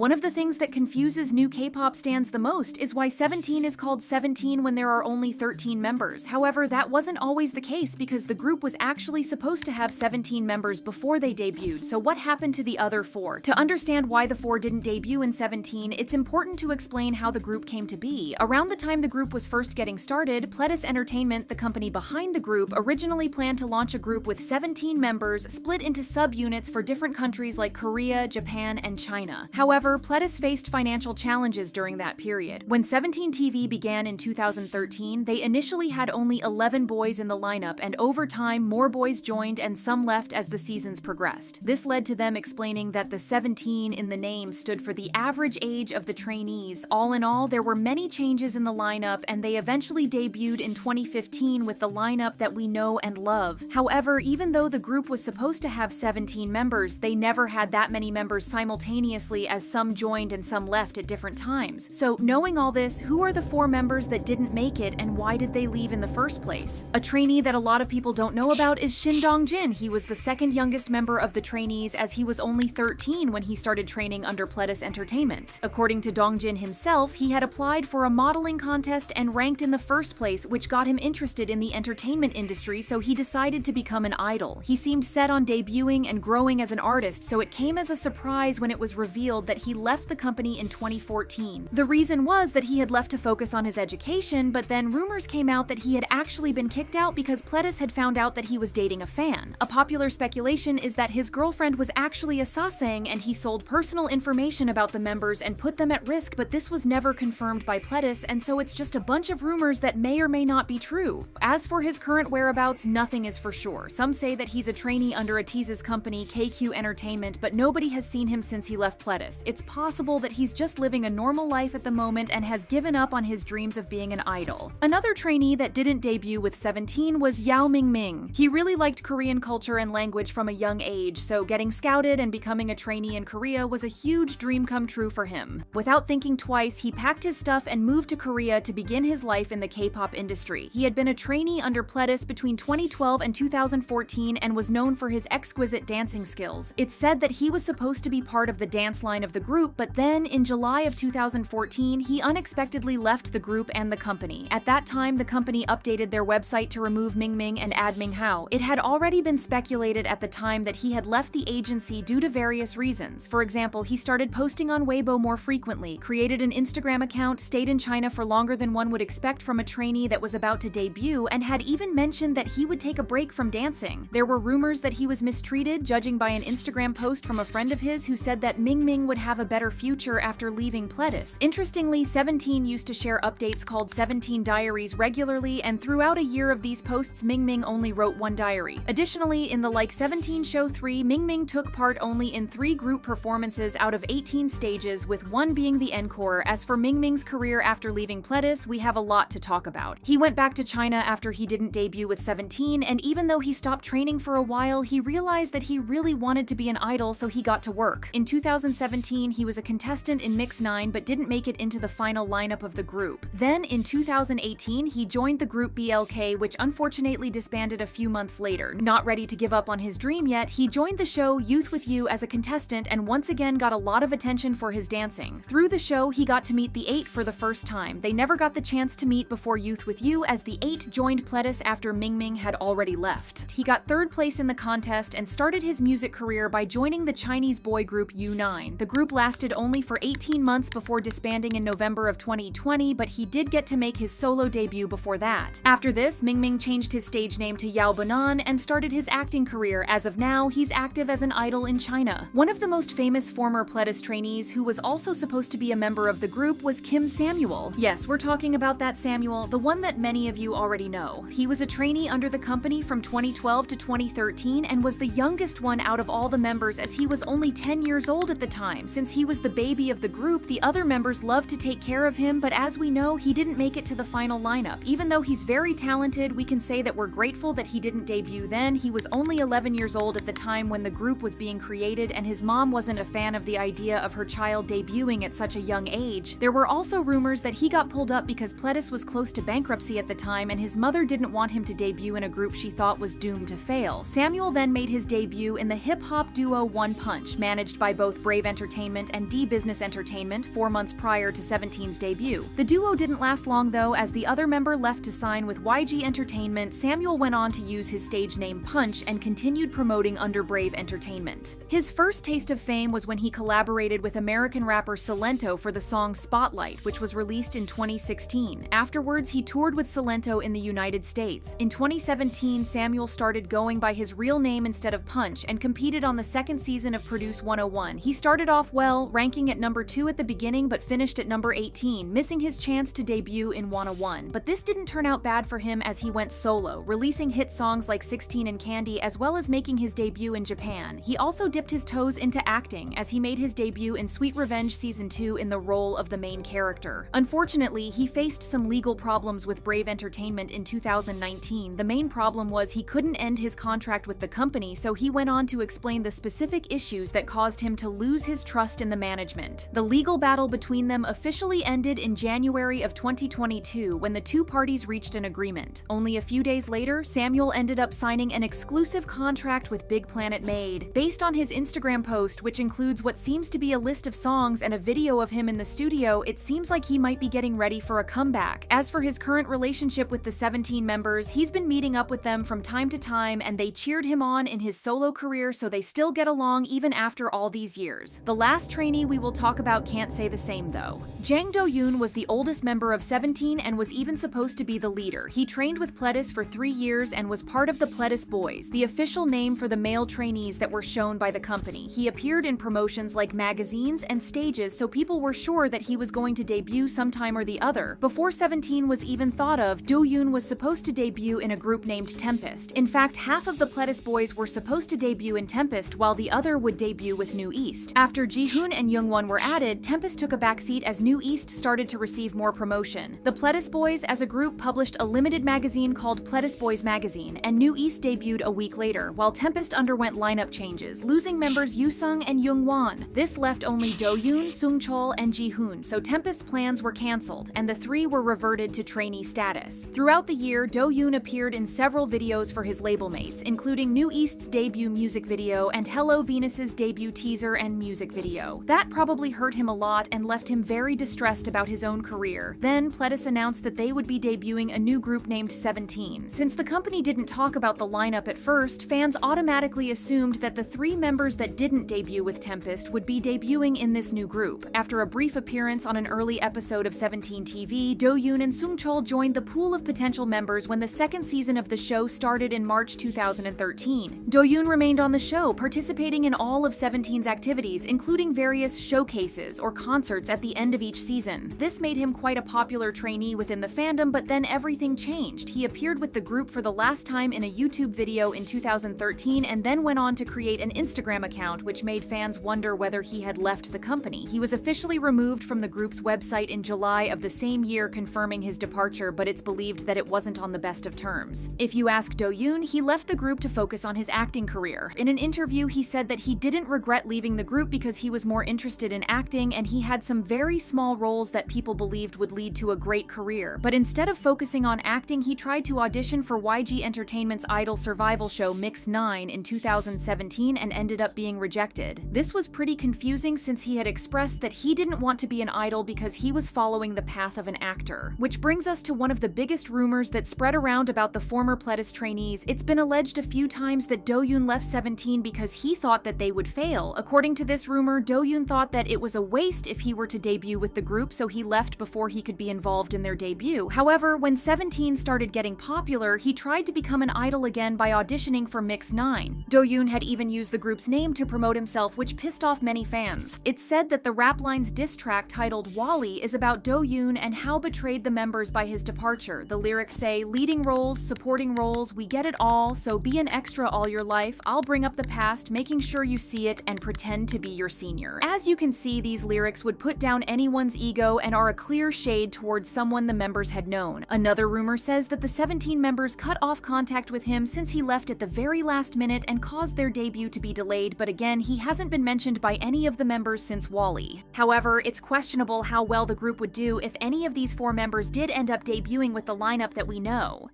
One of the things that confuses new K-pop stans the most is why 17 is called 17 when there are only 13 members. However, that wasn't always the case because the group was actually supposed to have 17 members before they debuted, so what happened to the other 4? To understand why the 4 didn't debut in 17, it's important to explain how the group came to be. Around the time the group was first getting started, Pledis Entertainment, the company behind the group, originally planned to launch a group with 17 members split into sub-units for different countries like Korea, Japan, and China. However, Pledis faced financial challenges during that period. When 17 TV began in 2013, they initially had only 11 boys in the lineup, and over time, more boys joined and some left as the seasons progressed. This led to them explaining that the 17 in the name stood for the average age of the trainees. All in all, there were many changes in the lineup, and they eventually debuted in 2015 with the lineup that we know and love. However, even though the group was supposed to have 17 members, they never had that many members simultaneously, as some joined and some left at different times. So knowing all this, who are the 4 members that didn't make it and why did they leave in the first place? A trainee that a lot of people don't know about is Shin. He was the second youngest member of the trainees, as he was only 13 when he started training under Pledis Entertainment. According to Dongjin himself, he had applied for a modeling contest and ranked in the first place, which got him interested in the entertainment industry, so he decided to become an idol. He seemed set on debuting and growing as an artist, so it came as a surprise when it was revealed that he left the company in 2014. The reason was that he had left to focus on his education, but then rumors came out that he had actually been kicked out because Pledis had found out that he was dating a fan. A popular speculation is that his girlfriend was actually a sasang and he sold personal information about the members and put them at risk, but this was never confirmed by Pledis, and so it's just a bunch of rumors that may or may not be true. As for his current whereabouts, nothing is for sure. Some say that he's a trainee under Atiz's company, KQ Entertainment, but nobody has seen him since he left Pledis. It's possible that he's just living a normal life at the moment and has given up on his dreams of being an idol. Another trainee that didn't debut with 17 was Ming. He really liked Korean culture and language from a young age, so getting scouted and becoming a trainee in Korea was a huge dream come true for him. Without thinking twice, he packed his stuff and moved to Korea to begin his life in the K-pop industry. He had been a trainee under Pledis between 2012 and 2014 and was known for his exquisite dancing skills. It's said that he was supposed to be part of the dance line of the group, but then in July of 2014, he unexpectedly left the group and the company. At that time, the company updated their website to remove Ming and add Ming. It had already been speculated at the time that he had left the agency due to various reasons. For example, he started posting on Weibo more frequently, created an Instagram account, stayed in China for longer than one would expect from a trainee that was about to debut, and had even mentioned that he would take a break from dancing. There were rumors that he was mistreated, judging by an Instagram post from a friend of his who said that Ming would have a better future after leaving Pledis. Interestingly, 17 used to share updates called 17 Diaries regularly, and throughout a year of these posts, Ming only wrote one diary. Additionally, in the Like 17 Show 3, Ming took part only in 3 group performances out of 18 stages, with one being the encore. As for Ming's career after leaving Pledis, we have a lot to talk about. He went back to China after he didn't debut with 17, and even though he stopped training for a while, he realized that he really wanted to be an idol, so he got to work. In 2017, he was a contestant in Mix 9 but didn't make it into the final lineup of the group. Then, in 2018, he joined the group BLK, which unfortunately disbanded a few months later. Not ready to give up on his dream yet, he joined the show Youth with You as a contestant and once again got a lot of attention for his dancing. Through the show, he got to meet the 8 for the first time. They never got the chance to meet before Youth with You, as the 8 joined Pledis after Ming had already left. He got 3rd place in the contest and started his music career by joining the Chinese boy group U9. The group lasted only for 18 months before disbanding in November of 2020, but he did get to make his solo debut before that. After this, Ming changed his stage name to Yao Banan and started his acting career. As of now, he's active as an idol in China. One of the most famous former Pledis trainees who was also supposed to be a member of the group was Kim Samuel. Yes, we're talking about that Samuel, the one that many of you already know. He was a trainee under the company from 2012 to 2013 and was the youngest one out of all the members, as he was only 10 years old at the time. Since he was the baby of the group, the other members loved to take care of him, but as we know, he didn't make it to the final lineup. Even though he's very talented, we can say that we're grateful that he didn't debut then. He was only 11 years old at the time when the group was being created, and his mom wasn't a fan of the idea of her child debuting at such a young age. There were also rumors that he got pulled up because Pledis was close to bankruptcy at the time, and his mother didn't want him to debut in a group she thought was doomed to fail. Samuel then made his debut in the hip-hop duo One Punch, managed by both Brave Entertainment Entertainment and D Business Entertainment 4 months prior to 17's debut. The duo didn't last long though, as the other member left to sign with YG Entertainment. Samuel went on to use his stage name Punch and continued promoting under Brave Entertainment. His first taste of fame was when he collaborated with American rapper Silento for the song Spotlight, which was released in 2016. Afterwards, he toured with Silento in the United States. In 2017, Samuel started going by his real name instead of Punch and competed on the second season of Produce 101. He started off well, ranking at number 2 at the beginning but finished at number 18, missing his chance to debut in 101. But this didn't turn out bad for him as he went solo, releasing hit songs like 16 and Candy as well as making his debut in Japan. He also dipped his toes into acting as he made his debut in Sweet Revenge Season 2 in the role of the main character. Unfortunately, he faced some legal problems with Brave Entertainment in 2019. The main problem was he couldn't end his contract with the company, so he went on to explain the specific issues that caused him to lose his trust in the management. The legal battle between them officially ended in January of 2022 when the two parties reached an agreement. Only a few days later, Samuel ended up signing an exclusive contract with Big Planet Made. Based on his Instagram post, which includes what seems to be a list of songs and a video of him in the studio, it seems like he might be getting ready for a comeback. As for his current relationship with the 17 members, he's been meeting up with them from time to time and they cheered him on in his solo career, so they still get along even after all these years. The last trainee we will talk about can't say the same though. Jang Do Yun was the oldest member of 17 and was even supposed to be the leader. He trained with Pledis for 3 years and was part of the Pledis Boys, the official name for the male trainees that were shown by the company. He appeared in promotions like magazines and stages, so people were sure that he was going to debut sometime or the other. Before 17 was even thought of, Do Yun was supposed to debut in a group named Tempest. In fact, half of the Pledis Boys were supposed to debut in Tempest while the other would debut with New East. After Jihoon and Youngwon were added, Tempest took a backseat as New East started to receive more promotion. The Pledis Boys as a group published a limited magazine called Pledis Boys Magazine, and New East debuted a week later, while Tempest underwent lineup changes, losing members Yoosung and Youngwon. This left only Do Yun, Sungchol, and Jihoon, so Tempest plans were cancelled, and the three were reverted to trainee status. Throughout the year, Do Yun appeared in several videos for his label mates, including New East's debut music video and Hello Venus's debut teaser and music video. That probably hurt him a lot and left him very distressed about his own career. Then, Pledis announced that they would be debuting a new group named 17. Since the company didn't talk about the lineup at first, fans automatically assumed that the 3 members that didn't debut with Tempest would be debuting in this new group. After a brief appearance on an early episode of 17 TV, Do Yun and Sungchol joined the pool of potential members when the second season of the show started in March 2013. Do Yun remained on the show, participating in all of 17's activities, including various showcases or concerts at the end of each season. This made him quite a popular trainee within the fandom, but then everything changed. He appeared with the group for the last time in a YouTube video in 2013 and then went on to create an Instagram account, which made fans wonder whether he had left the company. He was officially removed from the group's website in July of the same year, confirming his departure, but it's believed that it wasn't on the best of terms. If you ask Do Yun, he left the group to focus on his acting career. In an interview, he said that he didn't regret leaving the group because he was more interested in acting and he had some very small roles that people believed would lead to a great career. But instead of focusing on acting, he tried to audition for YG Entertainment's idol survival show Mix 9 in 2017 and ended up being rejected. This was pretty confusing since he had expressed that he didn't want to be an idol because he was following the path of an actor. Which brings us to one of the biggest rumors that spread around about the former Pledis trainees. It's been alleged a few times that Do Yun left 17 because he thought that they would fail. According to this rumor, Do Yun thought that it was a waste if he were to debut with the group, so he left before he could be involved in their debut. However, when 17 started getting popular, he tried to become an idol again by auditioning for Mix 9. Do Yun had even used the group's name to promote himself, which pissed off many fans. It's said that the Rap Line's diss track titled Wally is about Do Yun and how betrayed the members by his departure. The lyrics say, "Leading roles, supporting roles, we get it all, so be an extra all your life. I'll bring up the past, making sure you see it and pretend to be your senior." As you can see, these lyrics would put down anyone's ego and are a clear shade towards someone the members had known. Another rumor says that the 17 members cut off contact with him since he left at the very last minute and caused their debut to be delayed, but again, he hasn't been mentioned by any of the members since Wally. However, it's questionable how well the group would do if any of these 4 members did end up debuting with the lineup that we know.